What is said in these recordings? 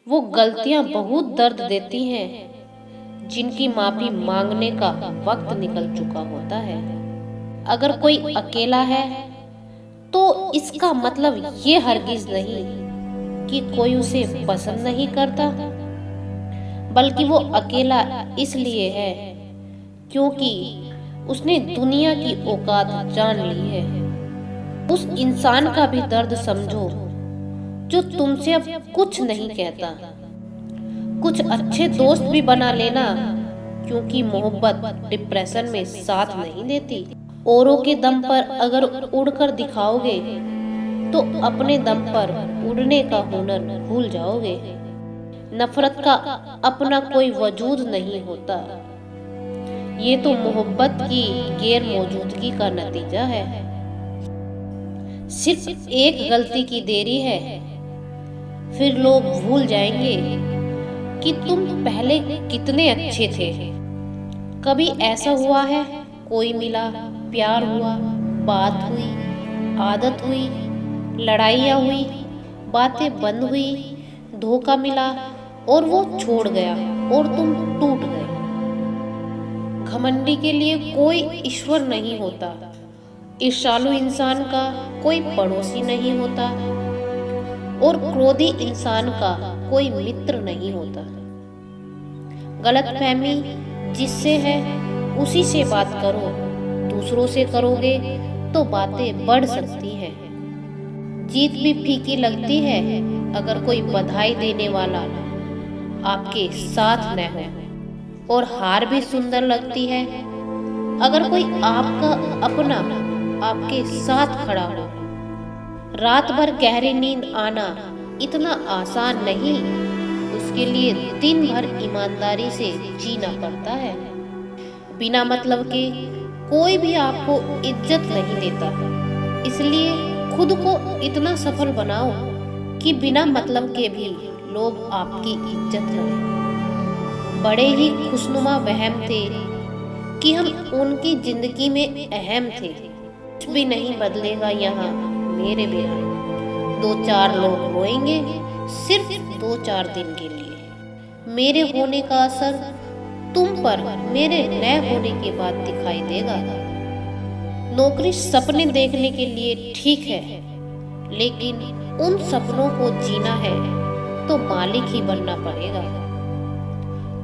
वो गलतियां बहुत दर्द देती हैं जिनकी माफी मांगने का वक्त निकल चुका होता है। अगर कोई अकेला है तो इसका मतलब ये हरगिज नहीं कि कोई उसे पसंद नहीं करता, बल्कि वो अकेला इसलिए है क्योंकि उसने दुनिया की औकात जान ली है। उस इंसान का भी दर्द समझो जो तुमसे अब कुछ नहीं कहता। कुछ अच्छे दोस्त भी बना लेना, क्योंकि मोहब्बत डिप्रेशन में साथ नहीं देती। औरों के दम पर अगर उड़कर दिखाओगे तो अपने दम पर उड़ने का हुनर भूल जाओगे। नफरत का अपना कोई वजूद नहीं होता, ये तो मोहब्बत की गैर मौजूदगी का नतीजा है। सिर्फ एक गलती की देरी है, फिर लोग भूल जाएंगे कि तुम पहले कितने अच्छे थे। कभी ऐसा हुआ है कोई मिला, प्यार हुआ, बात हुई, आदत हुई, लड़ाइयाँ हुई, बातें बंद हुई, धोखा मिला और वो छोड़ गया और तुम टूट गए। घमंडी के लिए कोई ईश्वर नहीं होता, ईर्ष्यालु इंसान का कोई पड़ोसी नहीं होता और क्रोधी इंसान का कोई मित्र नहीं होता। गलतफहमी जिससे है उसी से बात करो, दूसरों से करोगे तो बातें बढ़ सकती हैं। जीत भी फीकी लगती है अगर कोई बधाई देने वाला आपके साथ न हो, और हार भी सुंदर लगती है अगर कोई आपका अपना आपके साथ खड़ा हो। रात भर गहरी नींद आना इतना आसान नहीं, उसके लिए दिन भर ईमानदारी से जीना पड़ता है। बिना मतलब के कोई भी आपको इज्जत नहीं देता, इसलिए खुद को इतना सफल बनाओ कि बिना मतलब के भी लोग आपकी इज्जत करें। बड़े ही खुशनुमा वहम थे कि हम उनकी जिंदगी में अहम थे। कुछ भी नहीं बदलेगा यहाँ मेरे बिना। 2-4 लोग रोएंगे सिर्फ 2-4 दिन के लिए। मेरे होने का असर तुम पर मेरे न होने के बाद दिखाई देगा। नौकरी सपने देखने के लिए ठीक है, लेकिन उन सपनों को जीना है तो मालिक ही बनना पड़ेगा।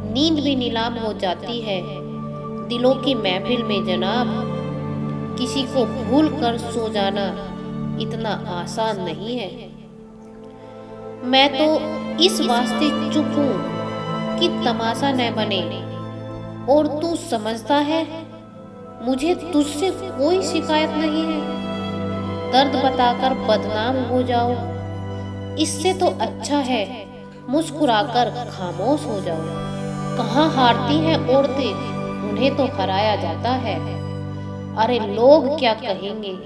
नींद भी नीलाम हो जाती है दिलों की महफिल में जनाब। किसी को भूल कर सो जाना इतना आसान नहीं है। मैं तो इस वास्ते चुप हूँ कि तमाशा न बने, और तू समझता है मुझे तुझसे कोई शिकायत नहीं है। दर्द बताकर बदनाम हो जाओ, इससे तो अच्छा है मुस्कुराकर खामोश हो जाओ। कहाँ हारती हैं औरतें, उन्हें तो हराया जाता है। अरे लोग क्या कहेंगे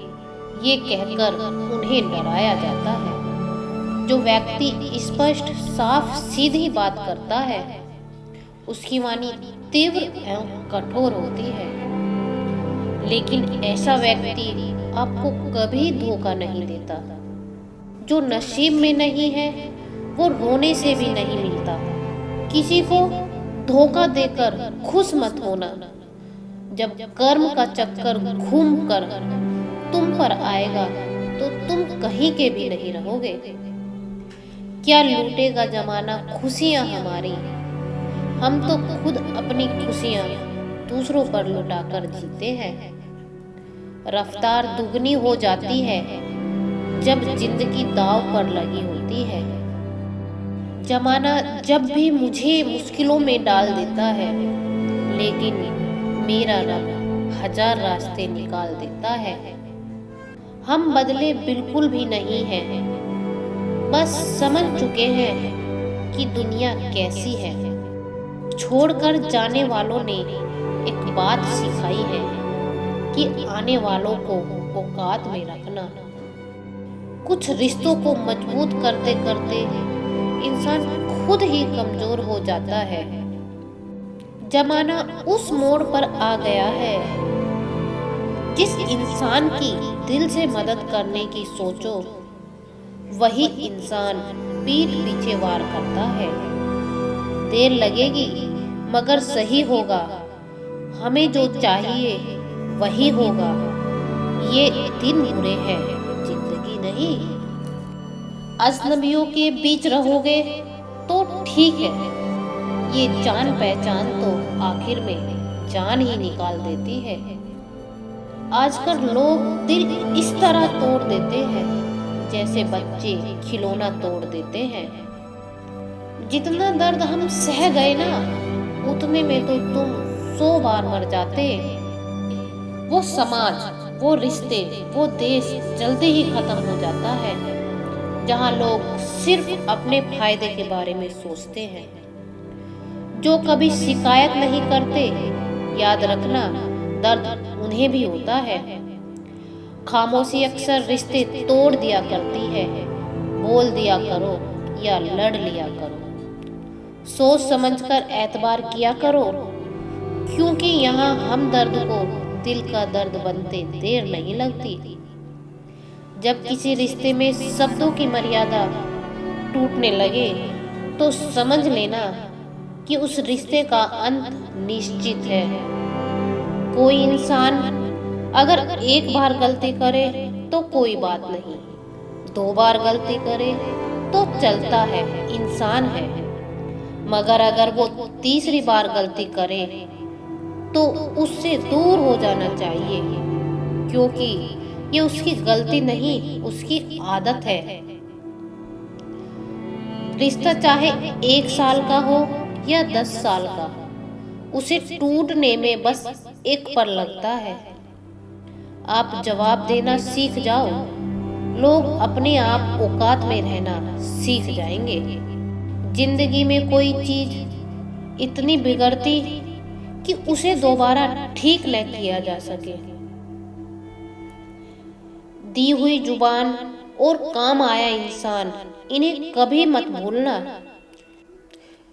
ये कहकर उन्हें डराया जाता है। जो व्यक्ति स्पष्ट साफ सीधी बात करता है उसकी वाणी तीव्र एवं कठोर होती है, लेकिन ऐसा व्यक्ति आपको कभी धोखा नहीं देता। जो नसीब में नहीं है वो रोने से भी नहीं मिलता। किसी को धोखा देकर खुश मत होना, जब कर्म का चक्कर घूम कर तुम पर आएगा तो तुम कहीं के भी नहीं रहोगे। क्या लूटेगा जमाना खुशियां हमारी, हम तो खुद अपनी खुशियां दूसरों पर लुटाकर जीते हैं। रफ्तार दुगनी हो जाती है जब जिंदगी दांव पर लगी होती है। जमाना जब भी मुझे मुश्किलों में डाल देता है, लेकिन मेरा रब 1000 रास्ते निकाल देता है। हम बदले बिल्कुल भी नहीं हैं, बस समझ चुके हैं कि दुनिया कैसी है। छोड़कर जाने वालों ने एक बात सिखाई है कि आने वालों को औकात में रखना। कुछ रिश्तों को मजबूत करते करते इंसान खुद ही कमजोर हो जाता है। जमाना उस मोड़ पर आ गया है, जिस इंसान की दिल से मदद करने की सोचो वही इंसान पीठ पीछे वार करता है। देर लगेगी मगर सही होगा, हमें जो चाहिए वही होगा। ये दिन बुरे हैं, जिंदगी नहीं। अजनबियों के बीच रहोगे तो ठीक है, ये जान पहचान तो आखिर में जान ही निकाल देती है। आजकल लोग दिल इस तरह तोड़ देते हैं जैसे बच्चे खिलौना तोड़ देते हैं। जितना दर्द हम सह गए ना, उतने में तो तुम 100 बार मर जाते। वो समाज, वो रिश्ते, वो देश जल्दी ही खत्म हो जाता है जहां लोग सिर्फ अपने फायदे के बारे में सोचते हैं। जो कभी शिकायत नहीं करते, याद रखना दर्द उन्हें भी होता है। खामोशी अक्सर रिश्ते तोड़ दिया करती है। बोल दिया करो या लड़ लिया करो, सोच समझकर एतबार किया करो, क्योंकि यहाँ हम दर्द को दिल का दर्द बनते देर नहीं लगती। जब किसी रिश्ते में शब्दों की मर्यादा टूटने लगे तो समझ लेना कि उस रिश्ते का अंत निश्चित है। कोई इंसान अगर एक बार गलती करे तो कोई बात नहीं, 2 बार गलती करे तो चलता है, इंसान है। मगर अगर वो तीसरी बार गलती करे तो उससे दूर हो जाना चाहिए, क्योंकि ये उसकी गलती नहीं, उसकी आदत है। रिश्ता चाहे 1 साल का हो या 10 साल का, उसे टूटने में बस एक पल लगता है। आप जवाब देना सीख जाओ, लोग अपने आप औकात में रहना सीख जाएंगे। जिंदगी में कोई चीज इतनी बिगड़ती कि उसे दोबारा ठीक न किया जा सके। दी हुई जुबान और काम आया इंसान, इन्हें कभी मत भूलना।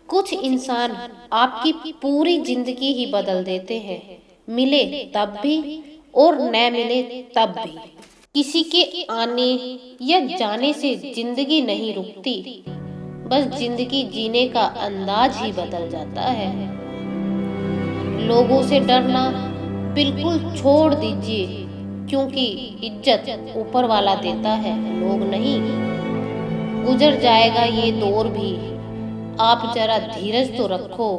कुछ इंसान आपकी पूरी जिंदगी ही बदल देते हैं, मिले तब भी और न मिले तब भी। किसी के आने या जाने से जिंदगी नहीं रुकती, बस जिंदगी जीने का अंदाज ही बदल जाता है। लोगों से डरना बिल्कुल छोड़ दीजिए, क्योंकि इज्जत ऊपर वाला देता है, लोग नहीं। गुजर जाएगा ये दौर भी, आप जरा धीरज तो रखो।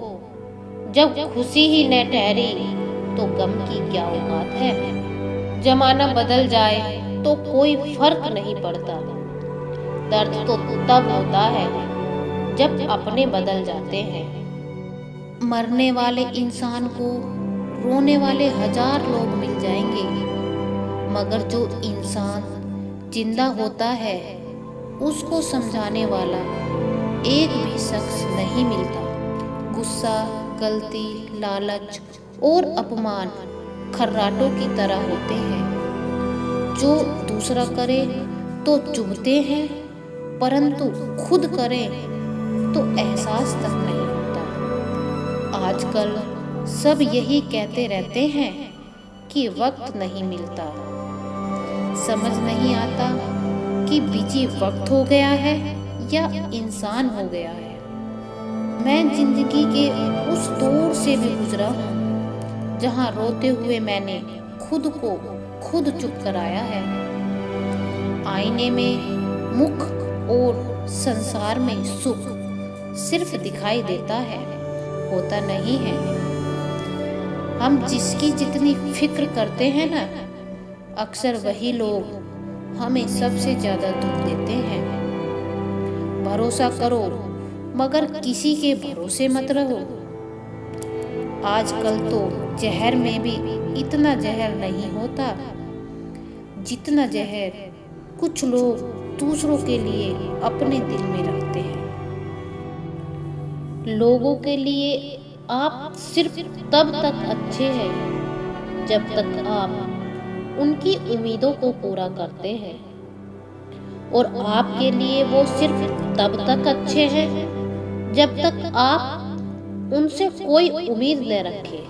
जब खुशी ही न ठहरी तो गम की क्या औकात है। जमाना बदल जाए तो कोई फर्क नहीं पड़ता, दर्द तो तब होता है जब अपने बदल जाते हैं। मरने वाले इंसान को रोने वाले 1000 लोग मिल जाएंगे, मगर जो इंसान जिंदा होता है उसको समझाने वाला एक भी शख्स नहीं मिलता। गुस्सा, गलती, लालच और अपमान खर्राटों की तरह होते हैं, जो दूसरा करे तो चुभते हैं, परंतु खुद करें तो एहसास तक नहीं होता। आजकल सब यही कहते रहते हैं कि वक्त नहीं मिलता। समझ नहीं आता कि बिजी वक्त हो गया है या इंसान हो गया है। मैं जिंदगी के उस दौर से भी गुजरा हूँ जहाँ रोते हुए मैंने खुद को खुद चुप कराया है। आईने में मुख और संसार में सुख सिर्फ दिखाई देता है, होता नहीं है। हम जिसकी जितनी फिक्र करते हैं ना, अक्सर वही लोग हमें सबसे ज्यादा दुख देते हैं। भरोसा करो मगर किसी के भरोसे मत रहो। आजकल तो जहर में भी इतना जहर नहीं होता जितना जहर कुछ लोग दूसरों के लिए अपने दिल में रखते हैं। लोगों के लिए आप सिर्फ तब तक अच्छे हैं जब तक आप उनकी उम्मीदों को पूरा करते हैं, और आपके लिए वो सिर्फ तब तक अच्छे हैं जब तक आप उनसे कोई उम्मीद न रखें।